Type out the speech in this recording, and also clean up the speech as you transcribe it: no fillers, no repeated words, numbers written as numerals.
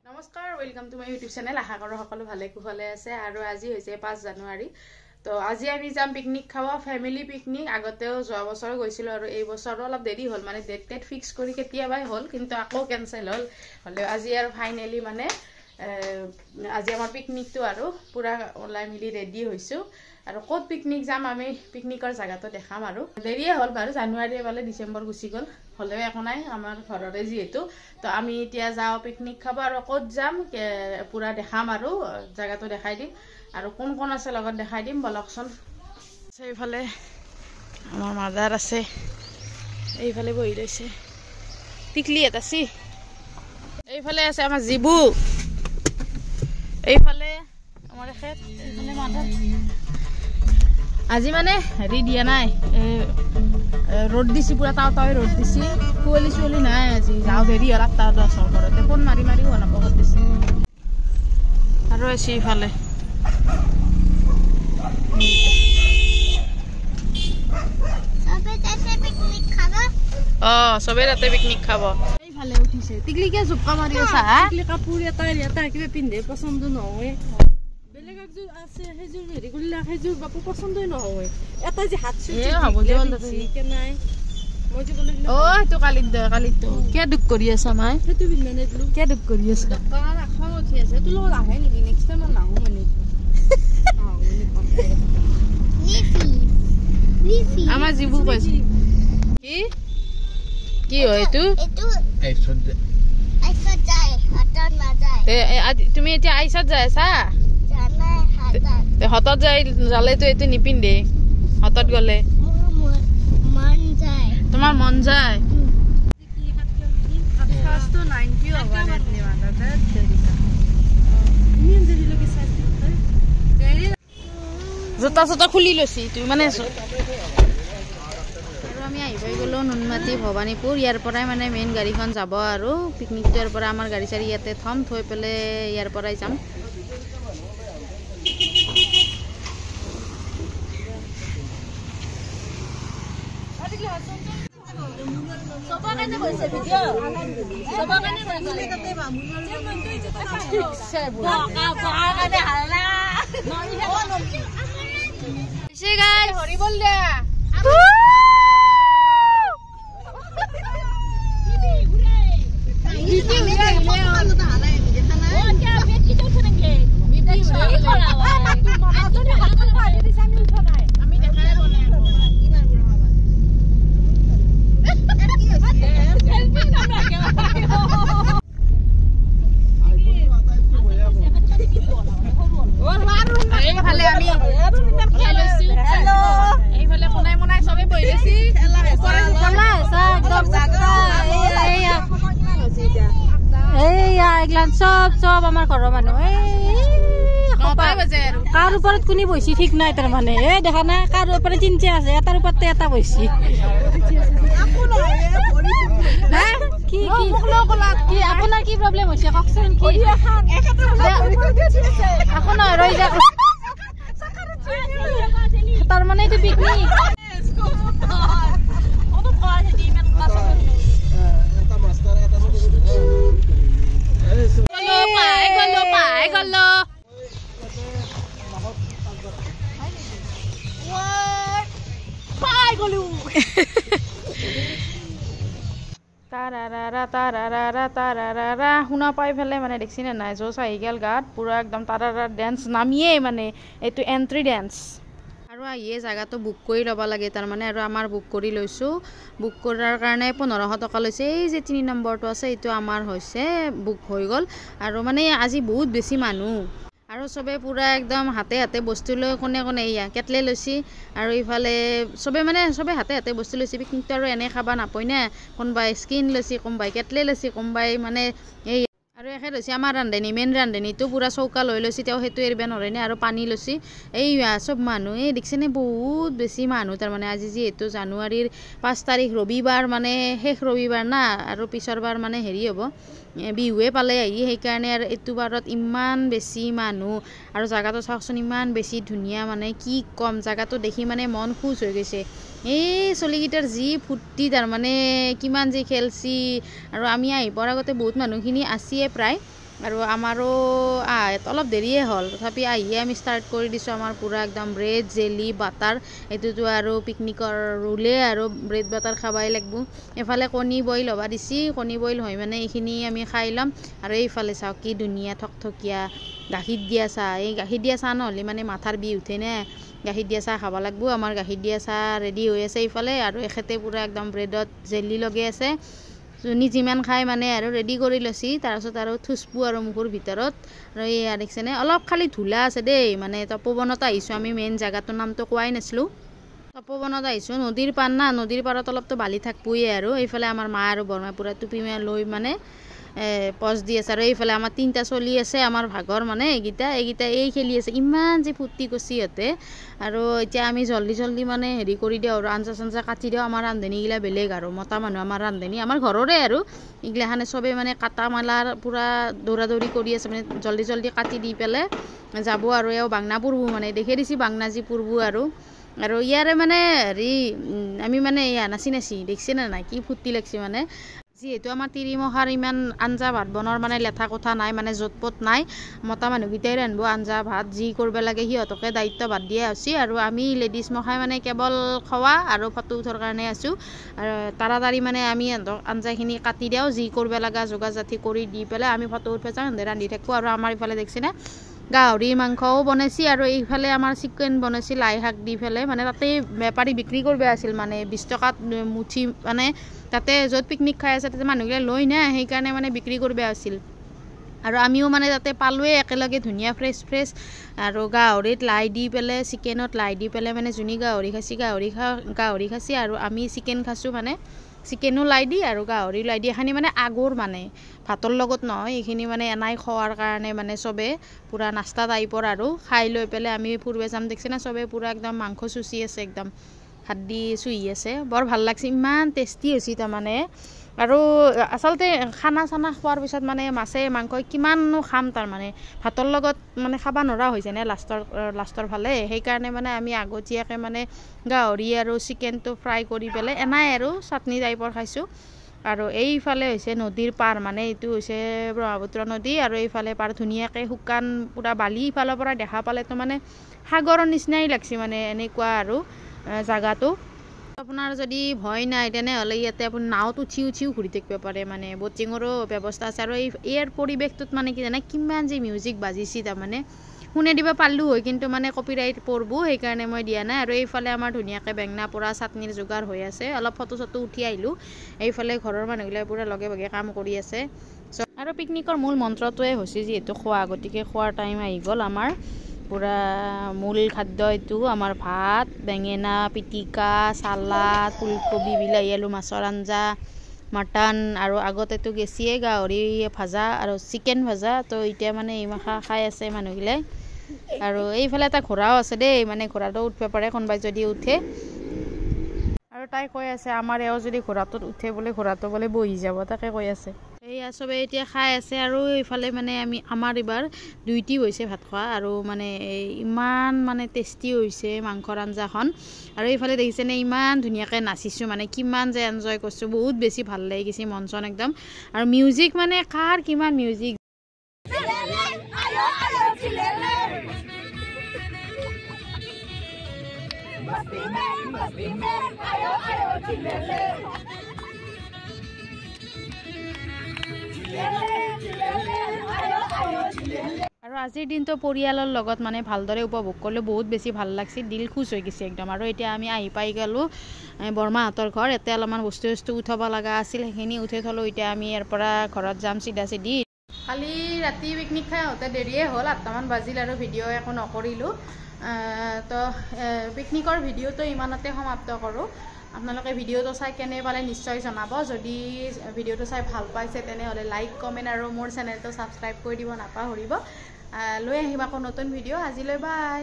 নমস্কাৰ, welcome to my YouTube channel. আশা কৰোঁ সকলো ভালে কুশলে আছে। আৰু আজি হৈছে 5 জানুৱাৰী। তো আজি আমি যাম পিকনিক খাব, ফ্যামিলি পিকনিক। আগতেও যোৱা বছৰ গৈছিলোঁ আৰু এই বছৰো অলপ দেৰি হ'ল, মানে ডেট ফিক্স কৰি কেতিয়াবাই হ'ল, কিন্তু আকৌ কেনচেল হ'লেও আজি আৰু ফাইনেলি মানে আজি আমাৰ পিকনিকটো আৰু পুৰা ওলাই মিলি ৰেডি হৈছোঁ। আৰু ক'ত পিকনিক যাম, আমি পিকনিকৰ জায়গাটো দেখাম। আৰু দেৰিয়ে হ'ল বাৰু, জানুৱাৰী পালে ডিচেম্বৰ গুচি গ'ল, হ'লেও একো নাই, আমাৰ ঘৰৰে যিহেতু। তো আমি এতিয়া যাওঁ পিকনিক খাব, আৰু ক'ত যাম পুৰা দেখাম, আৰু জায়গাটো দেখাই দিম, আৰু কোন কোন আছে লগত দেখাই দিম। বলকচোন। এইফালে আমাৰ মাদাৰ আছে, এইফালে বহি লৈছে টিকলি এটা চি, এইফালে আছে আমাৰ জিবু, এইফালে আমাৰ এখেত, এইফালে মাদাৰ। আজি মানে হেৰি দিয়া নাই, ৰ'দ দিছি, পুৰা টাও ৰ'দ দিছি, কুঁৱলী চুঁৱলী নাই। আজি যাওঁ দেৰি হ'ল, 8-10 ঘৰতে ফোন মাৰি হোৱা বহুত দিছে। আৰু আছে ইফালে চবে তাতে পিকনিক খাব। এইফালে উঠিছে টিকলিকে জোপকা মাৰি আছা। টিকলি কাপোৰ এটা কিবা পিন্ধে পচন্দ নহয়, বেলেগ একযোৰ আছে সেইযোৰ হেৰি কৰিলে সেইযোৰ বাপু পচন্দই নহয়। এটা যে হাত নাই, মই যে ক'লো সেইটো কালিতো কিয় দুখ কৰি আছা মাই? সেইটো পিন্ধা নাই বোলো, কিয় দুখ কৰি আছা? খং উঠি আছে, তোৰ লগত আহে নেকি? নেক্সট টাইম নাহো মানে। আমাৰ যিবোৰ কৈছে কি হয় এইটো? তুমি এতিয়া আইচত যাই আছা? হতত যালেতো এইটো নিপিন্ধে, হতত গলে তোমাৰ মন যায়। জোতা চোতা খুলি লৈছি তুই মানে। আৰু আমি আহিবই গ'লো নুনমাটি ভবানীপুৰ। ইয়াৰ পৰাই মানে মেইন গাড়ীখন যাব, আৰু পিকনিকটো ইয়াৰ পৰা আমাৰ গাড়ী চাৰি ইয়াতে থ'ম, থৈ পেলাই ইয়াৰ পৰাই যাম। হৰি বল দিয়া চব আমাৰ ঘৰৰ মানুহ। কাৰ ওপৰত কোনে বহিছি ঠিক নাই, তাৰমানে এই দেখা নাই কাৰ ওপৰত তিনিটা আছে, এটাৰ ওপৰতে এটা বহিছি। আপোনাৰ কি প্ৰব্লেম হৈছে কওকচোন? একো নহয়, ৰৈ যাওক। তাৰমানে এইটো পিকনিক। শুনা পাই পেলাই মানে দেখছি নে নাই, জোচ আহি গেল গাত পুৰা একদম। তাৰাৰা ডেন্স নামিয়ে, মানে এইটো এন্ট্ৰি ডেন্স। আৰু আহিয়ে জাগাটো বুক কৰি ল'ব লাগে তাৰমানে, আৰু আমাৰ বুক কৰি লৈছোঁ। বুক কৰাৰ কাৰণে 1500 টকা লৈছে। এই যে 3 নম্বৰটো আছে, এইটো আমাৰ হৈছে বুক হৈ গ'ল। আৰু মানে আজি বহুত বেছি মানুহ, আৰু চবে পুৰা একদম হাতে হাতে বস্তু লৈ কোনে এয়া কেটলে লৈছি। আৰু ইফালে চবে হাতে বস্তু লৈছে। পিকনিকটো আৰু এনে খাবা নাপায় না, কোনোবাই স্কিন লৈছি, কোনোবাই কেটলে লৈছি, কোনোবাই মানে এই। আৰু এখেত হৈছে আমাৰ ৰান্ধনী, মেইন ৰান্ধনীটো পুৰা চৌকা লৈ লৈছি, তেওঁ সেইটো এৰিব নৰে নে। আৰু পানী লৈছি। এই চব মানুহ এই দেখিছেনে, বহুত বেছি মানুহ তাৰমানে। আজি যিহেতু জানুৱাৰীৰ 5 তাৰিখ ৰবিবাৰ, মানে শেষ ৰবিবাৰ না, আৰু পিছৰ বাৰ মানে হেৰি হ'ব, বিহুৱে পালে আহি, সেইকাৰণে আৰু এইটো বাৰত ইমান বেছি মানুহ। আৰু জাগাটো চাওকচোন, ইমান বেছি ধুনীয়া, মানে কি কম, জাগাটো দেখি মানে মন খুশ হৈ গৈছে। এই চলিকেইটাৰ যি ফূৰ্তি, তাৰমানে কিমান যে খেলছি। আৰু আমি আহি পোৱাৰ আগতে বহুত মানুহখিনি আছিয়ে প্ৰায়, আৰু আমাৰো অলপ দেৰিয়ে হ'ল তথাপি আহিয়ে আমি ষ্টাৰ্ট কৰি দিছোঁ আমাৰ পূৰা একদম ব্ৰেড জেলি বাটাৰ এইটোতো আৰু পিকনিকৰ ৰুলে আৰু ব্ৰেড বাটাৰ খাবাই লাগিব এফালে কণী বইল হ'বা দিছি কণী বইল হৈ মানে এইখিনি আমি খাই ল'ম আৰু এইফালে চাওক কি ধুনীয়া থকথকীয়া গাখীৰ দিয়া চাহ এই গাখীৰ দিয়া চাহ নহ'লে মানে মাথাৰ বিষ উঠে নে গাখীৰ দিয়া চাহ খাব লাগিব আমাৰ গাখীৰ দিয়া চাহ ৰেডি হৈ আছে এইফালে আৰু এখেতে পূৰা একদম ব্ৰেডত জেলি লগাই আছে যোনে যিমান খায় মানে আৰু ৰেডি কৰি লৈছি তাৰপিছত আৰু থুচপু আৰু মুখৰ ভিতৰত আৰু এই দেখিছেনে অলপ খালি ধূলা আছে দেই মানে তপোবনত আহিছোঁ আমি মেইন জেগাটোৰ নামটো কোৱাই নাছিলোঁ তপোবনত আহিছোঁ নদীৰ পাৰ না নদীৰ পাৰত অলপতো বালি থাকবয়ে আৰু এইফালে আমাৰ মা আৰু বৰমাই পূৰা টুপি লৈ মানে পজ দি আছে আৰু এইফালে আমাৰ তিনিটা চলি আছে আমাৰ ভাগৰ মানে এইকেইটা এই খেলি আছে ইমান যে ফূৰ্তি কৰিছে সিহঁতে আৰু এতিয়া আমি জল্দি মানে হেৰি কৰি দিওঁ আৰু আঞ্জা চাঞ্জা কাটি দিওঁ আমাৰ ৰান্ধনীগিলা বেলেগ আৰু মতা মানুহ আমাৰ ৰান্ধনী আমাৰ ঘৰৰে আৰু এইগিলাখানে চবেই মানে কাটা মেলাৰ পূৰা দৌৰা দৌৰি কৰি আছে মানে জল্দি কাটি দি পেলাই যাব আৰু এওঁ বাংনা পুৰবো মানে দেখি দিছি বাংনা যি পুৰবো আৰু ইয়াৰে মানে হেৰি আমি মানে নাচি দেখছি নে নাই কি ফূৰ্তি লাগছি মানে যিহেতু আমাৰ তিৰিমখাৰ ইমান আঞ্জা ভাত বনোৱাৰ মানে লেঠা কথা নাই মানে য'ত পত নাই মতা মানুহকেইটাই ৰান্ধিব আঞ্জা ভাত যি কৰিব লাগে সিহঁতকে দায়িত্ব ভাত দিয়া হৈছে আৰু আমি লেডিজ মখাই মানে কেৱল খোৱা আৰু ফটো উঠাৰ কাৰণে আছোঁ আৰু তাড়াতাড়ি মানে আমি সিহঁতক আঞ্জাখিনি কাটি দিওঁ যি কৰিব লগা যোগাৰ জাতি কৰি দি পেলাই আমি ফটো উঠিব যাওঁ সিহঁতে ৰান্ধি থাকোঁ আৰু আমাৰ ইফালে দেখিছেনে গাহৰি মাংসও বনাইছি আৰু এইফালে আমাৰ চিকেন বনাইছি লাই শাক দি পেলাই মানে তাতে বেপাৰী বিক্ৰী কৰিব আছিল মানে 20 টকাত মুঠি মানে তাতে য'ত পিকনিক খাই আছে তাতে মানুহগিলা লৈ নাই সেইকাৰণে মানে বিক্ৰী কৰিব আছিল আৰু আমিও মানে তাতে পালোৱে একেলগে ধুনীয়া ফ্ৰেছ আৰু গাহৰিত লাই দি পেলাই চিকেনত লাই দি পেলাই মানে যোনি গাহৰি খাইছি আৰু আমি চিকেন খাইছোঁ মানে চিকেনো লাই দি আৰু গাহৰি লাই দি এখানি মানে আগৰ মানে ভাতৰ লগত নহয় এইখিনি মানে এনাই খোৱাৰ কাৰণে মানে চবে পূৰা নাস্তা টাইপৰ আৰু খাই লৈ পেলাই আমি ফুৰিব যাম দেখছি না চবে পূৰা একদম মাংস চুচি আছে একদম হাত দি চুহি আছে বৰ ভাল লাগছে ইমান টেষ্টি হৈছে তাৰমানে আৰু আচলতে খানা চানা খোৱাৰ পিছত মানে মাছে মাংস কিমাননো খাম তাৰমানে ভাতৰ লগত মানে খাব নোৱাৰা হৈছে নে লাষ্টৰ ফালে সেইকাৰণে মানে আমি আগতীয়াকৈ মানে গাহৰি আৰু চিকেনটো ফ্ৰাই কৰি পেলাই এনাই আৰু চাটনি টাইপৰ খাইছোঁ আৰু এইফালে হৈছে নদীৰ পাৰ মানে এইটো হৈছে ব্ৰহ্মপুত্ৰ নদী আৰু এইফালে পাৰ ধুনীয়াকৈ শুকান পূৰা বালি ইফালৰ পৰা দেখা পালেতো মানে সাগৰৰ নিচিনাই লাগছে মানে এনেকুৱা আৰু জাগাটো আপোনাৰ যদি ভয় নাই তেনেহ'লে ইয়াতে আপুনি নাওত উঠিও ঘূৰি থাকিব পাৰে মানে বটিঙৰো ব্যৱস্থা আছে আৰু ইয়াৰ পৰিৱেশটোত মানে কি জানে কিমান যে মিউজিক বাজিছে তাৰমানে শুনে দিব পাৰলোঁ হয় কিন্তু মানে কপিৰাইট পৰব সেইকাৰণে মই দিয়া নাই আৰু এইফালে আমাৰ ধুনীয়াকৈ বেঙনা পৰা চাটনিৰ যোগাৰ হৈ আছে অলপ ফটো চটো উঠি আহিলোঁ এইফালে ঘৰৰ মানুহগিলাই পূৰা লগে ভাগে কাম কৰি আছে আৰু পিকনিকৰ মূল মন্ত্ৰটোৱে হৈছে যিহেতু খোৱা গতিকে খোৱাৰ টাইম আহি গ'ল আমাৰ পূৰা মূল খাদ্য এইটো আমাৰ ভাত বেঙেনা পিটিকা চালাড ফুলকবি বিলাহী আলু মাছৰ আঞ্জা মটন আৰু আগতেতো গেছিয়ে গাহৰি ভাজা আৰু চিকেন ভাজা তো এতিয়া মানে এইমাখা খাই আছে মানুহগিলাই আৰু এইফালে এটা ঘোঁৰাও আছে দেই মানে ঘোঁৰাটো উঠিব পাৰে কোনোবাই যদি উঠে আৰু তাই কৈ আছে আমাৰ এওঁ যদি ঘোঁৰাটোত উঠে বোলে ঘোঁৰাটো বোলে বহি যাব তাকে কৈ আছে এইয়া চবে এতিয়া খাই আছে আৰু এইফালে মানে আমাৰ এইবাৰ দুইটি হৈছে ভাত খোৱা আৰু মানে ইমান মানে টেষ্টি হৈছে মাংসৰ আঞ্জাখন আৰু এইফালে দেখিছেনে ইমান ধুনীয়াকৈ নাচিছোঁ মানে কিমান যে এনজয় কৰিছোঁ বহুত বেছি ভাল লাগি গৈছে মন চন একদম আৰু মিউজিক মানে কাৰ কিমান মিউজিক আৰু আজিৰ দিনটো পৰিয়ালৰ লগত মানে ভালদৰে উপভোগ কৰিলোঁ বহুত বেছি ভাল লাগছে দিল খুচ হৈ গৈছে একদম আৰু এতিয়া আমি আহি পাই গ'লোঁ বৰমাহঁতৰ ঘৰ ইয়াতে অলপমান বস্তু উঠাব লগা আছিল সেইখিনি উঠাই থলোঁ এতিয়া আমি ইয়াৰ পৰা ঘৰত যাম চিধা কালি ৰাতি পিকনিক খাই আহোঁতে দেৰিয়ে হ'ল 8টামান বাজিল আৰু ভিডিঅ' একো নকৰিলোঁ তো পিকনিকৰ ভিডিঅ'টো ইমানতে সমাপ্ত কৰোঁ আপোনালোকে ভিডিঅ'টো চাই কেনে পালে নিশ্চয় জনাব যদি ভিডিঅ'টো চাই ভাল পাইছে তেনেহ'লে লাইক কমেণ্ট আৰু মোৰ চেনেলটো ছাবস্ক্ৰাইব কৰি দিব নাপাহৰিব লৈ আহিম আকৌ নতুন ভিডিঅ' আজিলৈ বাই